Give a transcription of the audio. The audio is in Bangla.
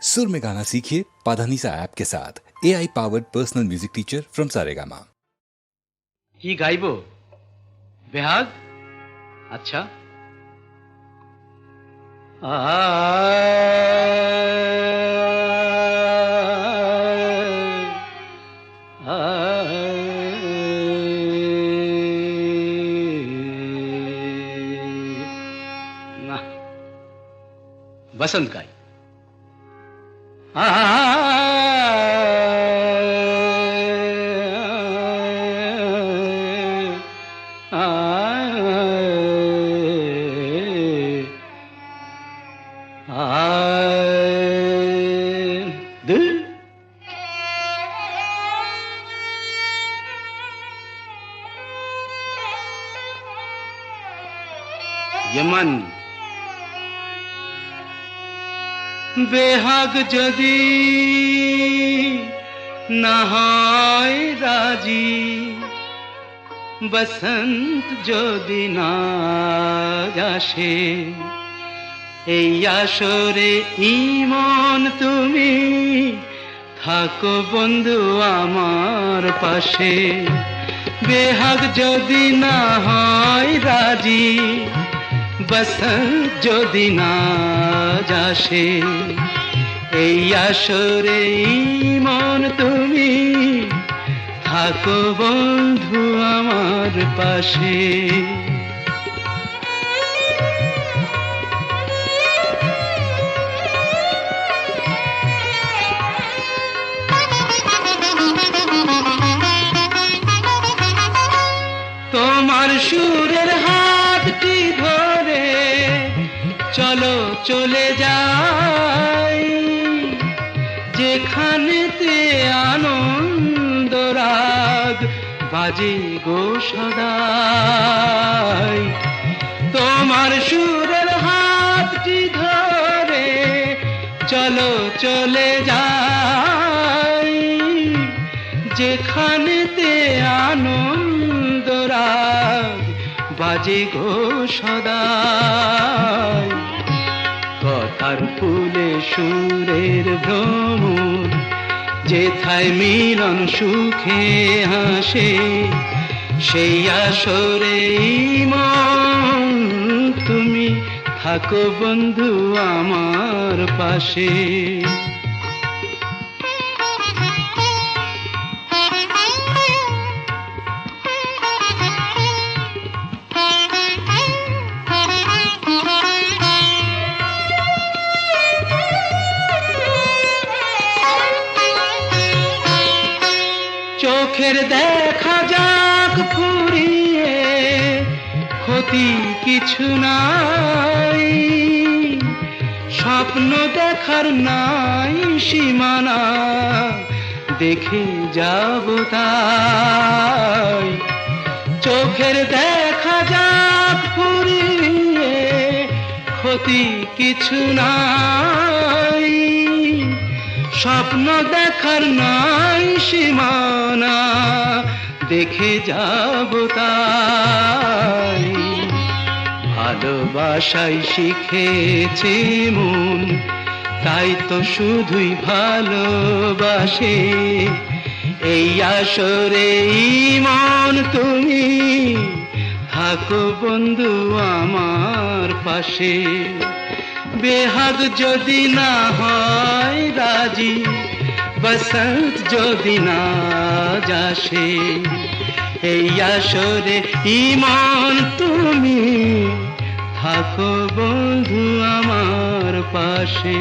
सुर में गाना सीखिए पाधानीसा ऐप के साथ। AI powered personal music teacher from Saregama. কি গাইবো? বেহাগ? আচ্ছা। না, বসন্ত গাই। यमन बेहाग যদি না হয় রাজি, বসন্ত যদি না আসে, এই আসরে ইমন তুমি থাকো বন্ধু আমার পাশে। বেহাগ যদি না হয় রাজি, বসন্ত যদি না আসে, এই আসরে ইমন তুমি থাকো বন্ধু আমার পাশে। তোমার সুরের হাতটি ধরে চলো চলে যাই, যেখানেতে আনন্দ রাগ বাজে গো সদাই। তোমার সুরের হাতটি ধরে চলো চলে যাই, যেখানেতে আনন্দ রাগ বাজে গো সদাই। কথার ফুলে সুরের ভ্রমর, যেথায় মিলন সুখে হাসে, সেই আসরে মন তুমি থাকো বন্ধু আমার পাশে। চোখের দেখা যাক ফুরিয়ে, ক্ষতি কিছু নাই, স্বপ্ন দেখার নাই সীমানা, দেখে যাব তাই। চোখের দেখা যাক ফুরিয়ে, ক্ষতি কিছু নাই, স্বপ্ন দেখার নাই সীমানা, দেখে যাব তাই। ভালোবাসাই শিখেছে মন, তাই তো শুধুই ভালোবাসে, এই আসরে মন তুমি থাকো বন্ধু আমার পাশে। বেহাগ যদি না হয় রাজি, বসন্ত যদি না আসে, এই আসরে ইমন তুমি থাকো বন্ধু আমার পাশে।